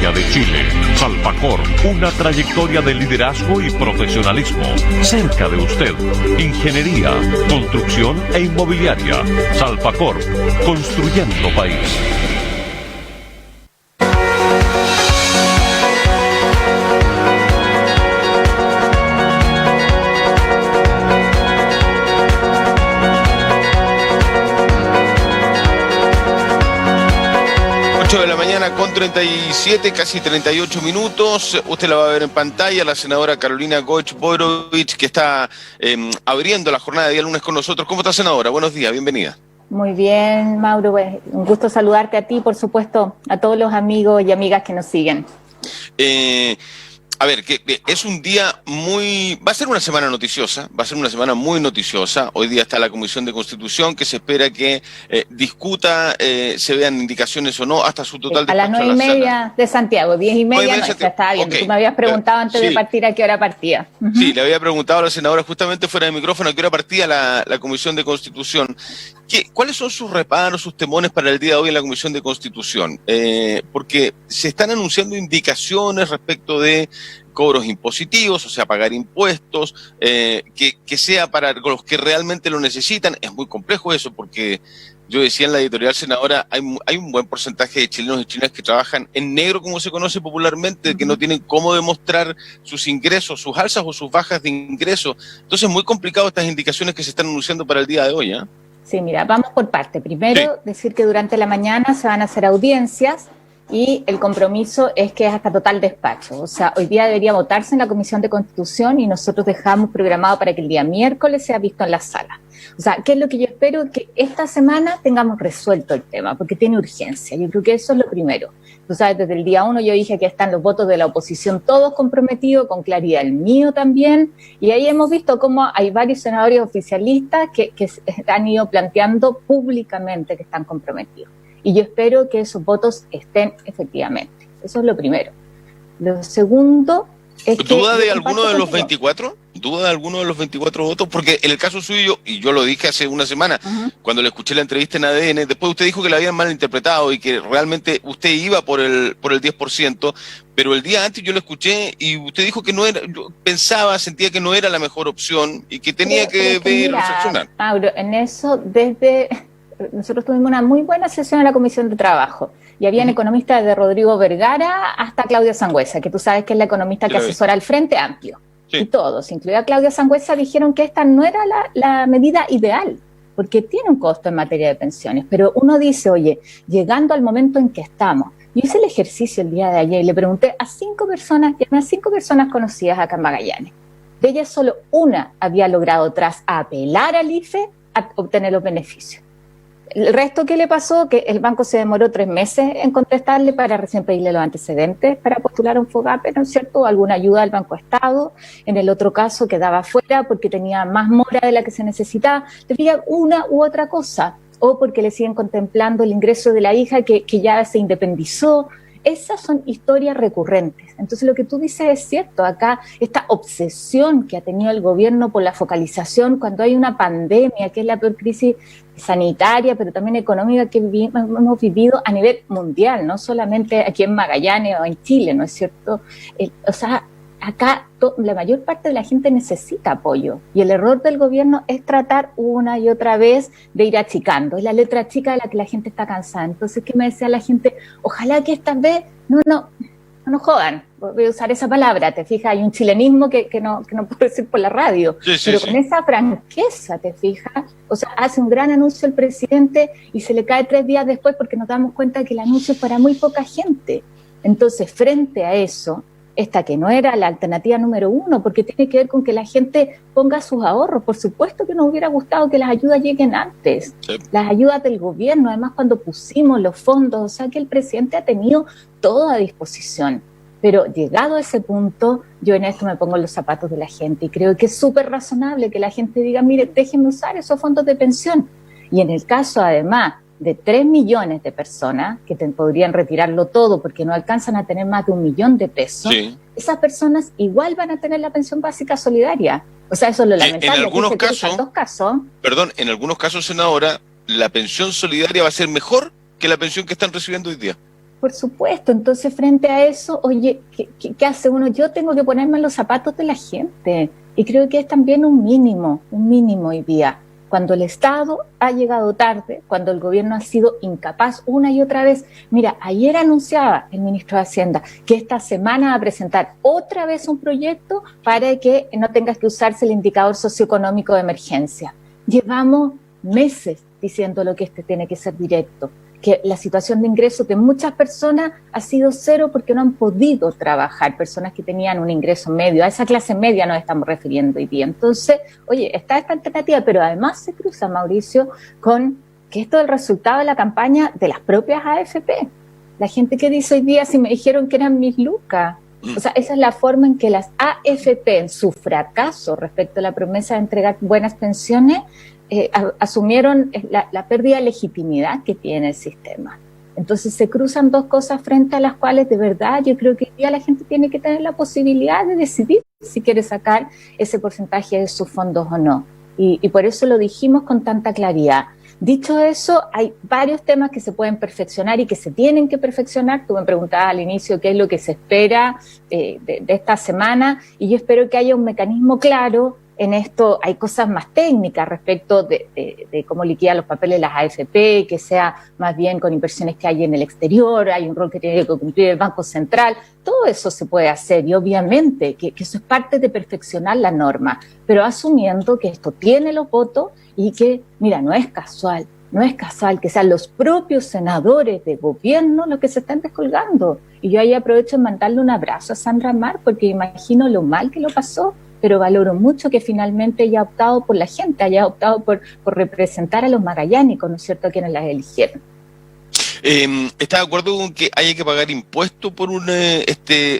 historia de Chile. Salpacor, una trayectoria de liderazgo y profesionalismo. Cerca de usted. Ingeniería, construcción e inmobiliaria. Salpacor, construyendo país. De la mañana con 37, casi 38 minutos. Usted la va a ver en pantalla, la senadora Carolina Goich-Borovich, que está abriendo la jornada de día lunes con nosotros. ¿Cómo está, senadora? Buenos días, bienvenida. Muy bien, Mauro. Un gusto saludarte a ti, por supuesto, a todos los amigos y amigas que nos siguen. A ver, que es un día va a ser una semana noticiosa, va a ser una semana muy noticiosa. Hoy día está la Comisión de Constitución, que se espera que discuta, se vean indicaciones o no, hasta su total despacho a las 9:30 de Santiago, 10:30, no, ya estaba viendo. Okay. Tú me habías preguntado antes de partir a qué hora partía. Sí, le había preguntado a la senadora justamente fuera de micrófono a qué hora partía la Comisión de Constitución. ¿Cuáles son sus reparos, sus temores para el día de hoy en la Comisión de Constitución? Porque se están anunciando indicaciones respecto de cobros impositivos, o sea, pagar impuestos, que sea para los que realmente lo necesitan. Es muy complejo eso, porque yo decía en la editorial, senadora, hay un buen porcentaje de chilenos y chilenas que trabajan en negro, como se conoce popularmente, que no tienen cómo demostrar sus ingresos, sus alzas o sus bajas de ingresos. Entonces es muy complicado estas indicaciones que se están anunciando para el día de hoy, ¿eh? Sí, mira, vamos por parte. Primero, decir que durante la mañana se van a hacer audiencias y el compromiso es que es hasta total despacho. O sea, hoy día debería votarse en la Comisión de Constitución y nosotros dejamos programado para que el día miércoles sea visto en la sala. O sea, ¿qué es lo que yo espero? Que esta semana tengamos resuelto el tema, porque tiene urgencia. Yo creo que eso es lo primero. Tú sabes, desde el día 1 yo dije que están los votos de la oposición todos comprometidos, con claridad el mío también, y ahí hemos visto cómo hay varios senadores oficialistas que han ido planteando públicamente que están comprometidos. Y yo espero que esos votos estén efectivamente. Eso es lo primero. Lo segundo es que... ¿Duda de alguno de los 24? ¿Duda de alguno de los 24 votos? Porque en el caso suyo, y yo lo dije hace una semana, cuando le escuché la entrevista en ADN, después usted dijo que la habían malinterpretado y que realmente usted iba por el 10%, pero el día antes yo lo escuché y usted dijo que no era, yo pensaba, sentía que no era la mejor opción y que tenía que reflexionar. Mauro, en eso nosotros tuvimos una muy buena sesión en la Comisión de Trabajo y habían economistas desde Rodrigo Vergara hasta Claudia Sangüesa, que tú sabes que es la economista que asesora al Frente Amplio. Sí. Y todos, incluida Claudia Sangüesa, dijeron que esta no era la medida ideal, porque tiene un costo en materia de pensiones. Pero uno dice, oye, llegando al momento en que estamos, yo hice el ejercicio el día de ayer y le pregunté a 5 personas, llamé a 5 personas conocidas acá en Magallanes. De ellas solo una había logrado, tras apelar al IFE, a obtener los beneficios. El resto, ¿qué le pasó? Que el banco se demoró 3 meses en contestarle para recién pedirle los antecedentes para postular un FOGAPE, ¿no es cierto? O alguna ayuda del Banco Estado. En el otro caso quedaba fuera porque tenía más mora de la que se necesitaba. Te fijas, una u otra cosa. O porque le siguen contemplando el ingreso de la hija que ya se independizó. Esas son historias recurrentes. Entonces lo que tú dices es cierto. Acá esta obsesión que ha tenido el gobierno por la focalización cuando hay una pandemia, que es la peor crisis sanitaria, pero también económica que hemos vivido a nivel mundial, no solamente aquí en Magallanes o en Chile, ¿no es cierto? O sea, acá la mayor parte de la gente necesita apoyo y el error del gobierno es tratar una y otra vez de ir achicando. Es la letra chica de la que la gente está cansada. Entonces, ¿qué me decía la gente? Ojalá que esta vez no jodan. Voy a usar esa palabra, te fijas, hay un chilenismo que no puedo decir por la radio, pero con esa franqueza, te fijas, o sea, hace un gran anuncio el presidente y se le cae 3 días después porque nos damos cuenta que el anuncio es para muy poca gente. Entonces, frente a eso, esta que no era la alternativa número 1, porque tiene que ver con que la gente ponga sus ahorros. Por supuesto que nos hubiera gustado que las ayudas lleguen antes, las ayudas del gobierno, además cuando pusimos los fondos, o sea que el presidente ha tenido todo a disposición. Pero llegado a ese punto, yo en esto me pongo en los zapatos de la gente y creo que es súper razonable que la gente diga, mire, déjenme usar esos fondos de pensión. Y en el caso, además, de 3 millones de personas que podrían retirarlo todo porque no alcanzan a tener más de 1 millón de pesos, esas personas igual van a tener la pensión básica solidaria. O sea, eso es lo lamentable. En algunos casos, senadora, la pensión solidaria va a ser mejor que la pensión que están recibiendo hoy día. Por supuesto, entonces frente a eso, oye, ¿qué hace uno? Yo tengo que ponerme en los zapatos de la gente y creo que es también un mínimo hoy día. Cuando el Estado ha llegado tarde, cuando el gobierno ha sido incapaz una y otra vez. Mira, ayer anunciaba el ministro de Hacienda que esta semana va a presentar otra vez un proyecto para que no tengas que usarse el indicador socioeconómico de emergencia. Llevamos meses diciendo que este tiene que ser directo, que la situación de ingresos de muchas personas ha sido cero porque no han podido trabajar, personas que tenían un ingreso medio, a esa clase media nos estamos refiriendo hoy día. Entonces, oye, está esta alternativa, pero además se cruza, Mauricio, con que esto es el resultado de la campaña de las propias AFP. La gente que dice hoy día, si me dijeron que eran mis lucas. O sea, esa es la forma en que las AFP, en su fracaso respecto a la promesa de entregar buenas pensiones, asumieron la pérdida de legitimidad que tiene el sistema. Entonces se cruzan dos cosas frente a las cuales de verdad yo creo que hoy día la gente tiene que tener la posibilidad de decidir si quiere sacar ese porcentaje de sus fondos o no. Y por eso lo dijimos con tanta claridad. Dicho eso, hay varios temas que se pueden perfeccionar y que se tienen que perfeccionar. Tú me preguntabas al inicio qué es lo que se espera de esta semana y yo espero que haya un mecanismo claro. En esto hay cosas más técnicas respecto de cómo liquidar los papeles de las AFP, que sea más bien con inversiones que hay en el exterior, hay un rol que tiene que cumplir el Banco Central, todo eso se puede hacer y obviamente que eso es parte de perfeccionar la norma, pero asumiendo que esto tiene los votos y que, mira, no es casual que sean los propios senadores de gobierno los que se están descolgando. Y yo ahí aprovecho en mandarle un abrazo a Sandra Mar porque imagino lo mal que lo pasó, pero valoro mucho que finalmente haya optado por la gente, haya optado por representar a los magallánicos, ¿no es cierto?, a quienes las eligieron. ¿Está de acuerdo con que haya que pagar impuestos por un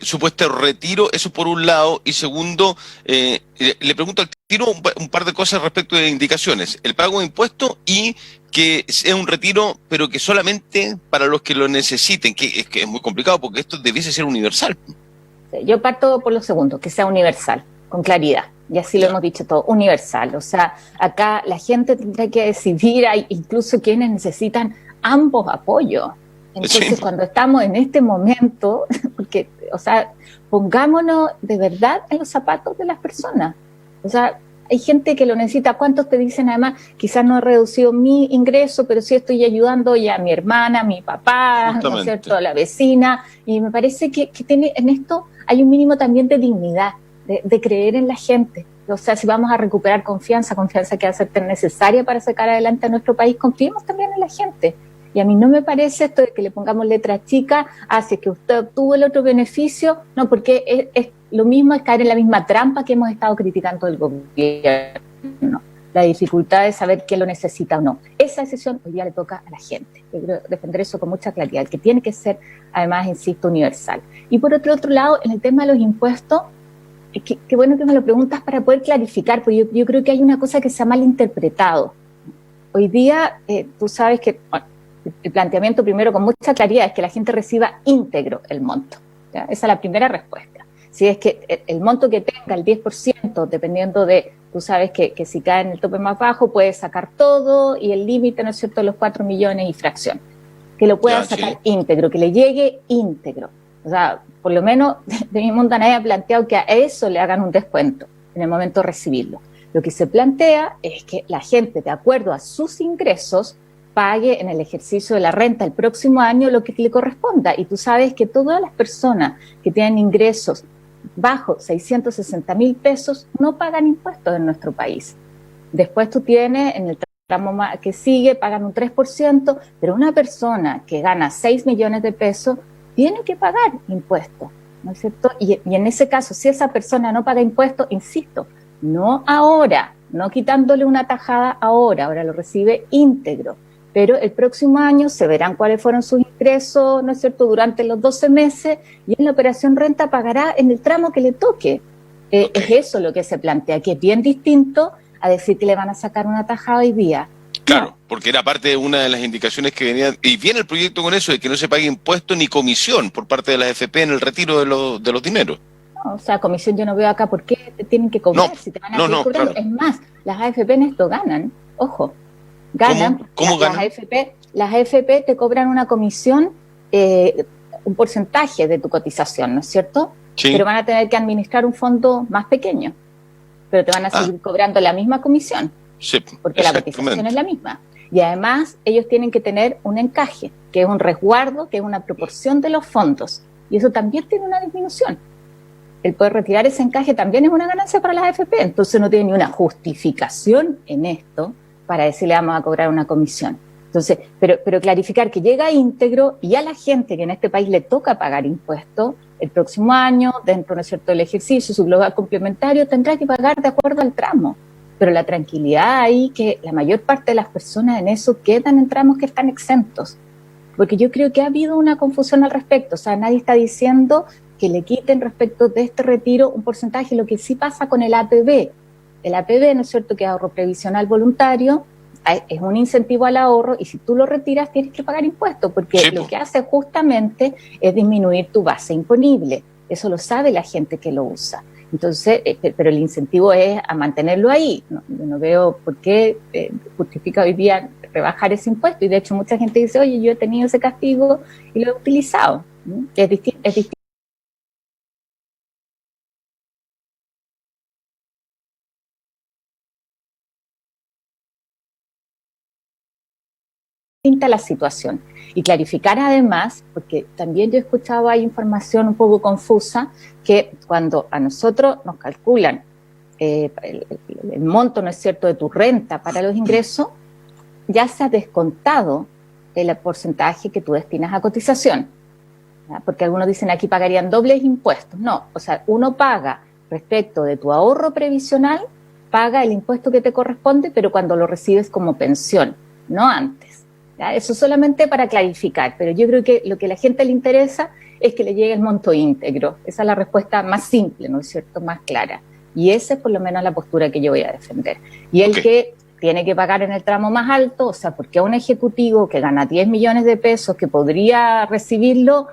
supuesto retiro? Eso por un lado. Y segundo, le pregunto al tiro un par de cosas respecto de indicaciones. El pago de impuestos y que sea un retiro, pero que solamente para los que lo necesiten, que es muy complicado porque esto debiese ser universal. Yo parto por lo segundo, que sea universal, con claridad. Y así lo hemos dicho todo, universal. O sea, acá la gente tendrá que decidir, hay incluso quienes necesitan ambos apoyos. Entonces, sí, cuando estamos en este momento, porque, o sea, pongámonos de verdad en los zapatos de las personas. O sea, hay gente que lo necesita. ¿Cuántos te dicen además, quizás no he reducido mi ingreso, pero sí estoy ayudando ya a mi hermana, a mi papá, ¿no es cierto?, a la vecina? Y me parece que tiene, en esto hay un mínimo también de dignidad, de creer en la gente. O sea, si vamos a recuperar confianza que va a ser tan necesaria para sacar adelante a nuestro país, confiemos también en la gente. Y a mí no me parece esto de que le pongamos letra chica, si es que usted obtuvo el otro beneficio, no, porque es lo mismo, es caer en la misma trampa que hemos estado criticando del gobierno. La dificultad de saber quién lo necesita o no. Esa decisión hoy día le toca a la gente. Yo quiero defender eso con mucha claridad, que tiene que ser, además, insisto, universal. Y por otro lado, en el tema de los impuestos, qué bueno que me lo preguntas para poder clarificar, porque yo creo que hay una cosa que se ha malinterpretado. Hoy día, tú sabes que el planteamiento primero con mucha claridad es que la gente reciba íntegro el monto, ¿ya? Esa es la primera respuesta. Si es que el monto que tenga, el 10%, dependiendo de, tú sabes que si cae en el tope más bajo, puede sacar todo y el límite, ¿no es cierto?, de los 4 millones y fracción. Que lo pueda sacar íntegro, que le llegue íntegro. O sea, por lo menos de mi mundo nadie ha planteado que a eso le hagan un descuento en el momento de recibirlo. Lo que se plantea es que la gente, de acuerdo a sus ingresos, pague en el ejercicio de la renta el próximo año lo que le corresponda. Y tú sabes que todas las personas que tienen ingresos bajo 660,000 pesos no pagan impuestos en nuestro país. Después tú tienes, en el tramo que sigue, pagan un 3%, pero una persona que gana 6 millones de pesos tiene que pagar impuestos, ¿no es cierto? Y en ese caso, si esa persona no paga impuestos, insisto, no ahora, no quitándole una tajada ahora lo recibe íntegro. Pero el próximo año se verán cuáles fueron sus ingresos, ¿no es cierto?, durante los 12 meses, y en la operación renta pagará en el tramo que le toque. Es eso lo que se plantea, que es bien distinto a decir que le van a sacar una tajada hoy día. Claro, no. Porque era parte de una de las indicaciones que venía, y viene el proyecto con eso, de que no se pague impuesto ni comisión por parte de las AFP en el retiro de los dineros. No, o sea, comisión yo no veo acá por qué te tienen que cobrar, si te van a seguir cobrando. Claro. Es más, las AFP en esto ganan, ojo. Ganan. ¿Cómo ganan? Las AFP te cobran una comisión un porcentaje de tu cotización, ¿no es cierto? Sí. Pero van a tener que administrar un fondo más pequeño, pero te van a seguir cobrando la misma comisión, sí, porque la cotización es la misma. Y además ellos tienen que tener un encaje, que es un resguardo, que es una proporción de los fondos, y eso también tiene una disminución. El poder retirar ese encaje también es una ganancia para las AFP, entonces no tiene ni una justificación en esto para decirle vamos a cobrar una comisión. Entonces, pero clarificar que llega íntegro y a la gente que en este país le toca pagar impuestos, el próximo año, dentro, ¿no es cierto?, del ejercicio, su global complementario, tendrá que pagar de acuerdo al tramo. Pero la tranquilidad ahí, que la mayor parte de las personas en eso quedan en tramos que están exentos. Porque yo creo que ha habido una confusión al respecto. O sea, nadie está diciendo que le quiten respecto de este retiro un porcentaje. Lo que sí pasa con el APB. El APB, ¿no es cierto?, que es ahorro previsional voluntario, es un incentivo al ahorro, y si tú lo retiras tienes que pagar impuestos, porque sí, lo que hace justamente es disminuir tu base imponible. Eso lo sabe la gente que lo usa. Entonces, pero el incentivo es a mantenerlo ahí. No, yo no veo por qué justifica hoy día rebajar ese impuesto, y de hecho mucha gente dice, oye, yo he tenido ese castigo y lo he utilizado. Es distinto. La situación y clarificar además, porque también yo he escuchado, hay información un poco confusa, que cuando a nosotros nos calculan el monto, ¿no es cierto?, de tu renta para los ingresos, ya se ha descontado el porcentaje que tú destinas a cotización, ¿ya? Porque algunos dicen aquí pagarían dobles impuestos. No, o sea, uno paga respecto de tu ahorro previsional, paga el impuesto que te corresponde, pero cuando lo recibes como pensión, no antes. ¿Ya? Eso solamente para clarificar, pero yo creo que lo que a la gente le interesa es que le llegue el monto íntegro. Esa es la respuesta más simple, ¿no es cierto?, más clara. Y esa es por lo menos la postura que yo voy a defender. Y el que tiene que pagar en el tramo más alto, o sea, porque a un ejecutivo que gana 10 millones de pesos, que podría recibirlo,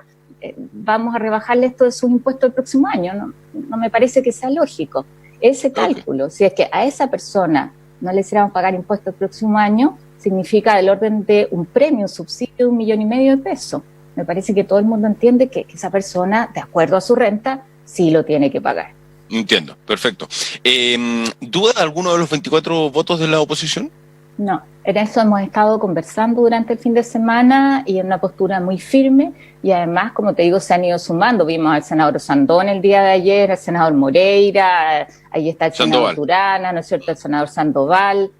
vamos a rebajarle esto de sus impuestos el próximo año. No me parece que sea lógico. Ese cálculo, si es que a esa persona no le hiciéramos pagar impuestos el próximo año, significa del orden de un premio, un subsidio de 1,5 millones de pesos. Me parece que todo el mundo entiende que esa persona, de acuerdo a su renta, sí lo tiene que pagar. Entiendo, perfecto. ¿Duda alguno de los 24 votos de la oposición? No, en eso hemos estado conversando durante el fin de semana y en una postura muy firme, y además, como te digo, se han ido sumando. Vimos al senador Sandón el día de ayer, al senador Moreira, ahí está el senador Durana, ¿no es cierto?, el senador Sandoval.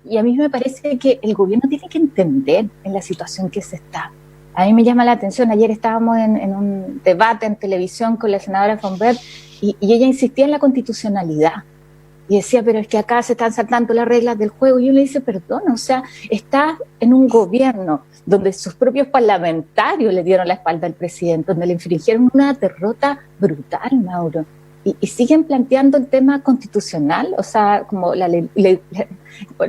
Y a mí me parece que el gobierno tiene que entender en la situación que se está. A mí me llama la atención, ayer estábamos en un debate en televisión con la senadora Fonbert y ella insistía en la constitucionalidad. Y decía, pero es que acá se están saltando las reglas del juego. Y yo le dice, perdón, o sea, está en un gobierno donde sus propios parlamentarios le dieron la espalda al presidente, donde le infringieron una derrota brutal, Mauro. Y siguen planteando el tema constitucional, o sea, como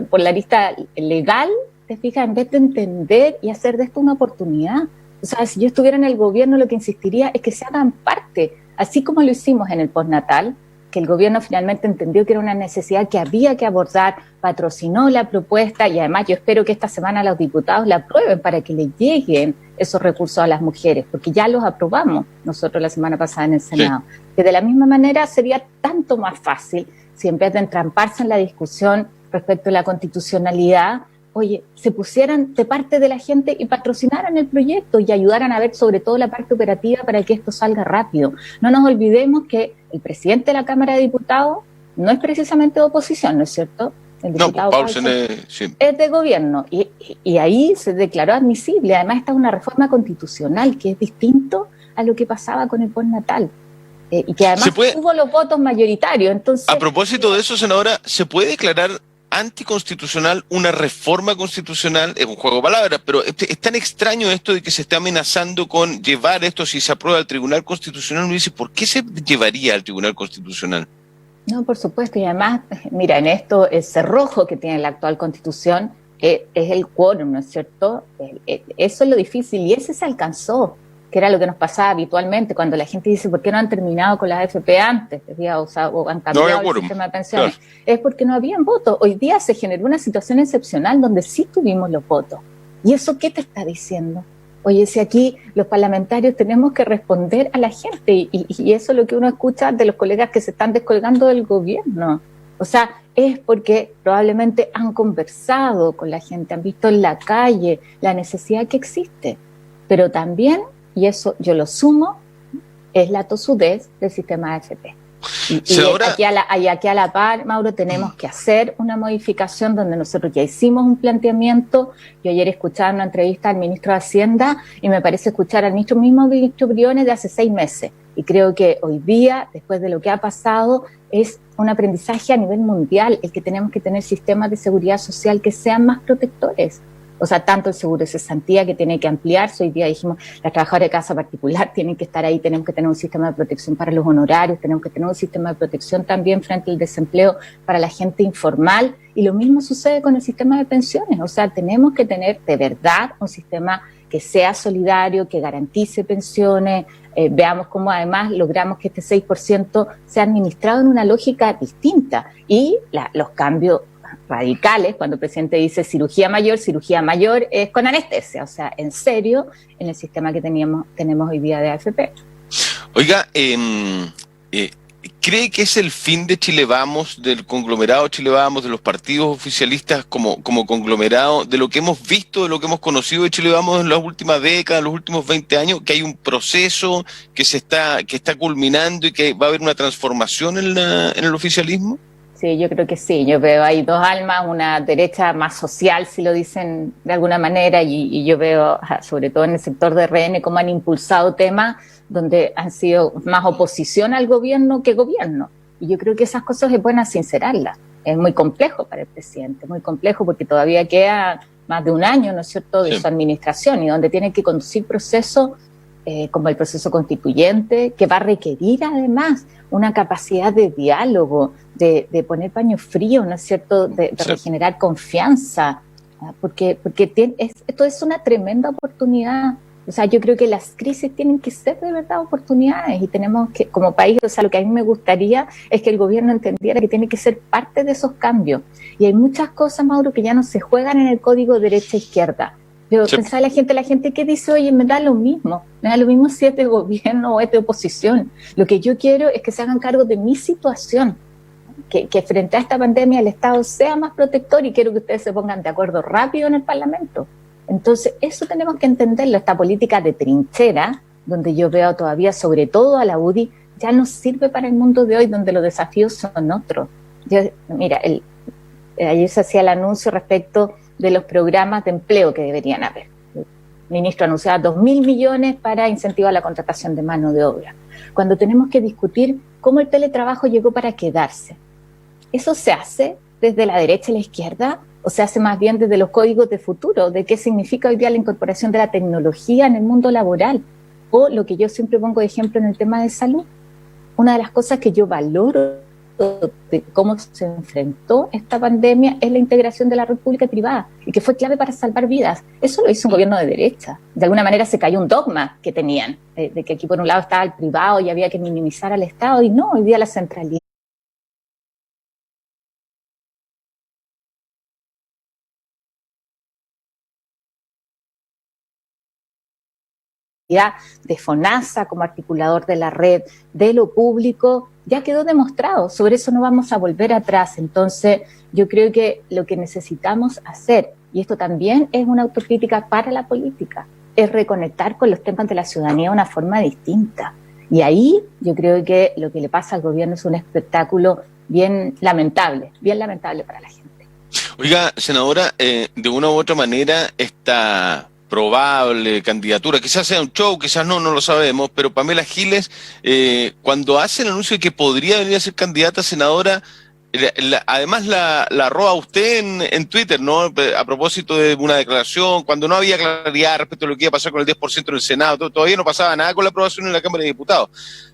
por la lista legal, te fijas, en vez de entender y hacer de esto una oportunidad. O sea, si yo estuviera en el gobierno, lo que insistiría es que se hagan parte, así como lo hicimos en el postnatal, que el gobierno finalmente entendió que era una necesidad que había que abordar, patrocinó la propuesta, y además yo espero que esta semana los diputados la aprueben para que le lleguen esos recursos a las mujeres, porque ya los aprobamos nosotros la semana pasada en el Senado. Sí. Que de la misma manera sería tanto más fácil si en vez de entramparse en la discusión respecto a la constitucionalidad, oye, se pusieran de parte de la gente y patrocinaran el proyecto y ayudaran a ver sobre todo la parte operativa para que esto salga rápido. No nos olvidemos que el presidente de la Cámara de Diputados no es precisamente de oposición, ¿no es cierto? El diputado Paulsen es de gobierno y ahí se declaró admisible. Además, está una reforma constitucional que es distinto a lo que pasaba con el postnatal. Y que además tuvo los votos mayoritarios. Entonces, a propósito de eso, senadora, ¿se puede declarar anticonstitucional una reforma constitucional? Es un juego de palabras, pero es tan extraño esto de que se esté amenazando con llevar esto, si se aprueba al Tribunal Constitucional. Uno dice, ¿por qué se llevaría al Tribunal Constitucional? No, por supuesto, y además, mira, en esto el cerrojo que tiene la actual Constitución es el quórum, ¿no es cierto? Eso es lo difícil, y ese se alcanzó, que era lo que nos pasaba habitualmente cuando la gente dice, ¿por qué no han terminado con las AFP antes? O han cambiado el sistema de pensiones. Claro. Es porque no habían votos. Hoy día se generó una situación excepcional donde sí tuvimos los votos. ¿Y eso qué te está diciendo? Oye, si aquí los parlamentarios tenemos que responder a la gente y eso es lo que uno escucha de los colegas que se están descolgando del gobierno. O sea, es porque probablemente han conversado con la gente, han visto en la calle la necesidad que existe. Pero también, y eso yo lo sumo, es la tosudez del sistema AFP. Y aquí a la par, Mauro, tenemos que hacer una modificación donde nosotros ya hicimos un planteamiento. Yo ayer escuchaba una entrevista al ministro de Hacienda y me parece escuchar al mismo ministro Briones de hace 6 meses. Y creo que hoy día, después de lo que ha pasado, es un aprendizaje a nivel mundial el que tenemos que tener sistemas de seguridad social que sean más protectores. O sea, tanto el seguro de cesantía que tiene que ampliarse. Hoy día dijimos, las trabajadoras de casa particular tienen que estar ahí, tenemos que tener un sistema de protección para los honorarios, tenemos que tener un sistema de protección también frente al desempleo para la gente informal. Y lo mismo sucede con el sistema de pensiones. O sea, tenemos que tener de verdad un sistema que sea solidario, que garantice pensiones. Veamos cómo además logramos que este 6% sea administrado en una lógica distinta. Y los cambios radicales, cuando el presidente dice cirugía mayor es con anestesia, o sea, en serio, en el sistema que tenemos hoy día de AFP. Oiga, ¿cree que es el fin de Chile Vamos, del conglomerado Chile Vamos, de los partidos oficialistas como conglomerado, de lo que hemos visto, de lo que hemos conocido de Chile Vamos en las últimas décadas, los últimos 20 años, que hay un proceso que está culminando y que va a haber una transformación en el oficialismo? Sí, yo creo que sí. Yo veo ahí dos almas, una derecha más social, si lo dicen de alguna manera, y yo veo, sobre todo en el sector de RN, cómo han impulsado temas donde han sido más oposición al gobierno que gobierno. Y yo creo que esas cosas es bueno sincerarlas. Es muy complejo para el presidente, muy complejo porque todavía queda más de un año, ¿no es cierto?, de su administración y donde tiene que conducir procesos como el proceso constituyente, que va a requerir además una capacidad de diálogo, de poner paño frío, ¿no es cierto?, de regenerar confianza, porque esto es una tremenda oportunidad. O sea, yo creo que las crisis tienen que ser de verdad oportunidades y tenemos que, como país, o sea, lo que a mí me gustaría es que el gobierno entendiera que tiene que ser parte de esos cambios. Y hay muchas cosas, Mauro, que ya no se juegan en el código derecha-izquierda. Pero pensaba la gente que dice, oye, me da lo mismo si es de gobierno o es de oposición. Lo que yo quiero es que se hagan cargo de mi situación, que frente a esta pandemia el Estado sea más protector y quiero que ustedes se pongan de acuerdo rápido en el Parlamento. Entonces, eso tenemos que entenderlo, esta política de trinchera, donde yo veo todavía, sobre todo a la UDI, ya no sirve para el mundo de hoy, donde los desafíos son otros. Mira, ayer se hacía el anuncio respecto de los programas de empleo que deberían haber. El ministro anunciaba 2.000 millones para incentivar la contratación de mano de obra. Cuando tenemos que discutir cómo el teletrabajo llegó para quedarse. ¿Eso se hace desde la derecha y la izquierda o se hace más bien desde los códigos de futuro, de qué significa hoy día la incorporación de la tecnología en el mundo laboral? O lo que yo siempre pongo de ejemplo en el tema de salud. Una de las cosas que yo valoro de cómo se enfrentó esta pandemia es la integración de la red pública y privada y que fue clave para salvar vidas. Eso lo hizo un gobierno de derecha. De alguna manera se cayó un dogma que tenían, de que aquí por un lado estaba el privado y había que minimizar al Estado y no, hoy día la centralidad de FONASA como articulador de la red, de lo público, ya quedó demostrado. Sobre eso no vamos a volver atrás. Entonces, yo creo que lo que necesitamos hacer, y esto también es una autocrítica para la política, es reconectar con los temas de la ciudadanía de una forma distinta. Y ahí yo creo que lo que le pasa al gobierno es un espectáculo bien lamentable para la gente. Oiga, senadora, de una u otra manera esta probable candidatura, quizás sea un show, quizás no lo sabemos, pero Pamela Giles, cuando hace el anuncio de que podría venir a ser candidata a senadora, además la arroba usted en Twitter, ¿no? A propósito de una declaración, cuando no había claridad respecto a lo que iba a pasar con el 10% en el Senado, todavía no pasaba nada con la aprobación en la Cámara de Diputados.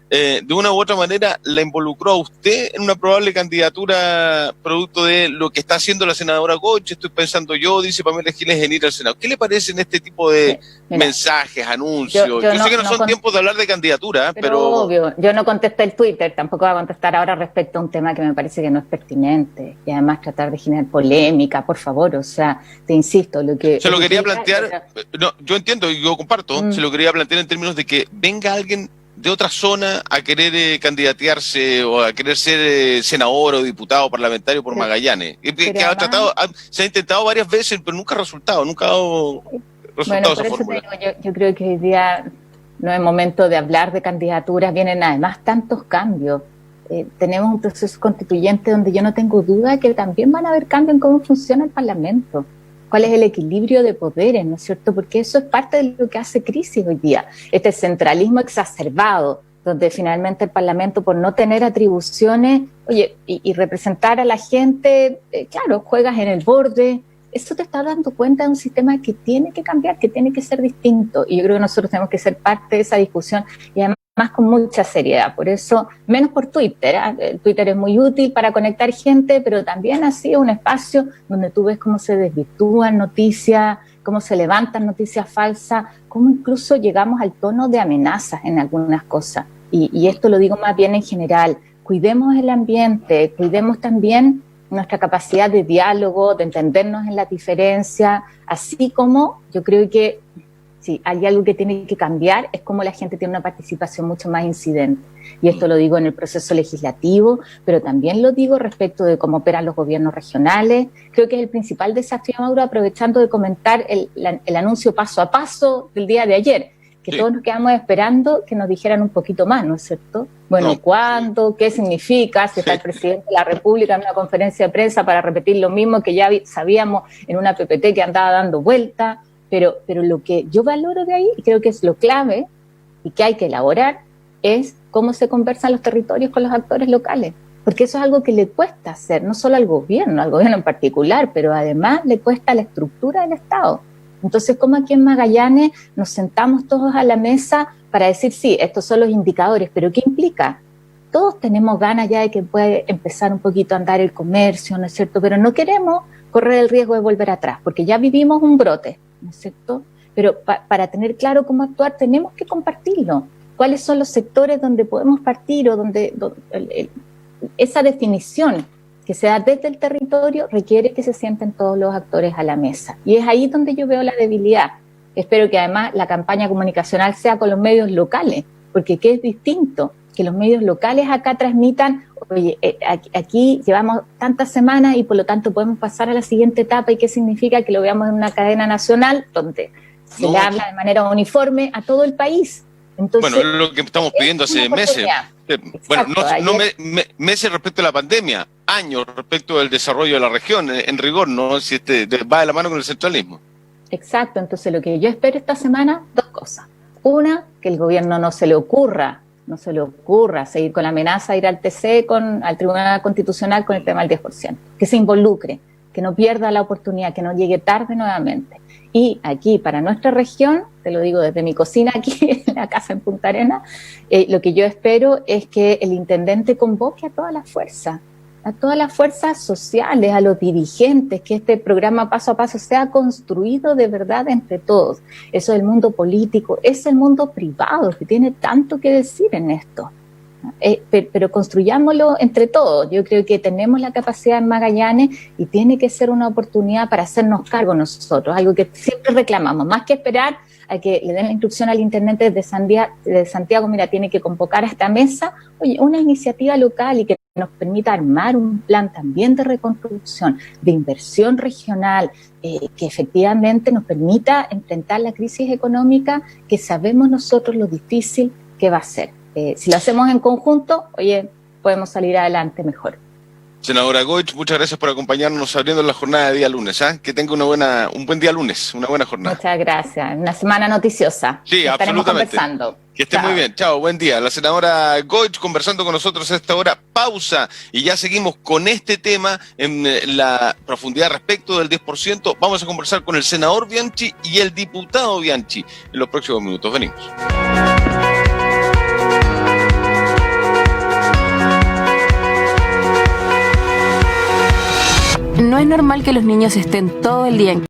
De una u otra manera, ¿la involucró a usted en una probable candidatura producto de lo que está haciendo la senadora Goich? Estoy pensando yo, dice Pamela Giles, en ir al Senado. ¿Qué le parecen este tipo de mensajes, anuncios? Yo sé que no son tiempos de hablar de candidatura, pero... Obvio, yo no contesté el Twitter, tampoco voy a contestar ahora respecto a un tema que me parece que no es pertinentes y además tratar de generar polémica, por favor, o sea, te insisto, lo que... Se lo quería plantear, no, yo entiendo y yo comparto, se lo quería plantear en términos de que venga alguien de otra zona a querer candidatearse o a querer ser senador o diputado parlamentario por Magallanes. Que se ha intentado varias veces, pero nunca ha resultado, nunca ha dado resultado esa fórmula. Yo creo que hoy día no es momento de hablar de candidaturas, vienen además tantos cambios. Tenemos un proceso constituyente donde yo no tengo duda que también van a haber cambios en cómo funciona el Parlamento. ¿Cuál es el equilibrio de poderes, no es cierto? Porque eso es parte de lo que hace crisis hoy día. Este centralismo exacerbado, donde finalmente el Parlamento, por no tener atribuciones, y representar a la gente, claro, juegas en el borde. Eso te está dando cuenta de un sistema que tiene que cambiar, que tiene que ser distinto. Y yo creo que nosotros tenemos que ser parte de esa discusión y además con mucha seriedad. Por eso, menos por Twitter. El Twitter es muy útil para conectar gente, pero también ha sido un espacio donde tú ves cómo se desvirtúan noticias, cómo se levantan noticias falsas, cómo incluso llegamos al tono de amenazas en algunas cosas. Y esto lo digo más bien en general. Cuidemos el ambiente, cuidemos también nuestra capacidad de diálogo, de entendernos en la diferencia, así como yo creo que si hay algo que tiene que cambiar es cómo la gente tiene una participación mucho más incidente. Y esto lo digo en el proceso legislativo, pero también lo digo respecto de cómo operan los gobiernos regionales. Creo que es el principal desafío, Mauro, aprovechando de comentar el anuncio paso a paso del día de ayer, que todos nos quedamos esperando que nos dijeran un poquito más, ¿no es cierto? Bueno, ¿cuándo? ¿Qué significa? Si está el presidente de la República en una conferencia de prensa para repetir lo mismo que ya sabíamos en una PPT que andaba dando vuelta. Pero lo que yo valoro de ahí, y creo que es lo clave y que hay que elaborar, es cómo se conversan los territorios con los actores locales. Porque eso es algo que le cuesta hacer, no solo al gobierno en particular, pero además le cuesta a la estructura del Estado. Entonces, como aquí en Magallanes nos sentamos todos a la mesa para decir, sí, estos son los indicadores, pero ¿qué implica? Todos tenemos ganas ya de que puede empezar un poquito a andar el comercio, ¿no es cierto? Pero no queremos correr el riesgo de volver atrás, porque ya vivimos un brote, ¿no es cierto? Pero para tener claro cómo actuar tenemos que compartirlo. ¿Cuáles son los sectores donde podemos partir o donde esa definición que se da desde el territorio requiere que se sienten todos los actores a la mesa? Y es ahí donde yo veo la debilidad. Espero que además la campaña comunicacional sea con los medios locales, porque ¿qué es distinto? Que los medios locales acá transmitan, oye, aquí llevamos tantas semanas y por lo tanto podemos pasar a la siguiente etapa. ¿Y qué significa? Que lo veamos en una cadena nacional donde se le habla de manera uniforme a todo el país. Entonces, bueno, es lo que estamos pidiendo hace meses. Bueno, no meses respecto a la pandemia, años respecto del desarrollo de la región, en rigor, ¿no? Si va de la mano con el centralismo. Exacto, entonces lo que yo espero esta semana, dos cosas. Una, que el gobierno no se le ocurra seguir con la amenaza de ir al TC, al Tribunal Constitucional con el tema del 10%, que se involucre, que no pierda la oportunidad, que no llegue tarde nuevamente. Y aquí, para nuestra región, te lo digo desde mi cocina aquí en la casa en Punta Arenas, lo que yo espero es que el intendente convoque a todas las fuerzas sociales, a los dirigentes, que este programa paso a paso sea construido de verdad entre todos. Eso del mundo político, es el mundo privado que tiene tanto que decir en esto. Pero construyámoslo entre todos. Yo creo que tenemos la capacidad en Magallanes y tiene que ser una oportunidad para hacernos cargo nosotros, algo que siempre reclamamos, más que esperar a que le den la instrucción al intendente de Santiago, mira, tiene que convocar a esta mesa, oye, una iniciativa local y que nos permita armar un plan también de reconstrucción, de inversión regional, que efectivamente nos permita enfrentar la crisis económica que sabemos nosotros lo difícil que va a ser. Si lo hacemos en conjunto, oye, podemos salir adelante mejor. Senadora Goich, muchas gracias por acompañarnos abriendo la jornada de día lunes. Que tenga un buen día lunes, una buena jornada. Muchas gracias. Una semana noticiosa. Sí, absolutamente. Conversando. Que esté muy bien. Chao, buen día. La senadora Goich conversando con nosotros a esta hora. Pausa y ya seguimos con este tema en la profundidad respecto del 10%. Vamos a conversar con el senador Bianchi y el diputado Bianchi en los próximos minutos. Venimos. No es normal que los niños estén todo el día en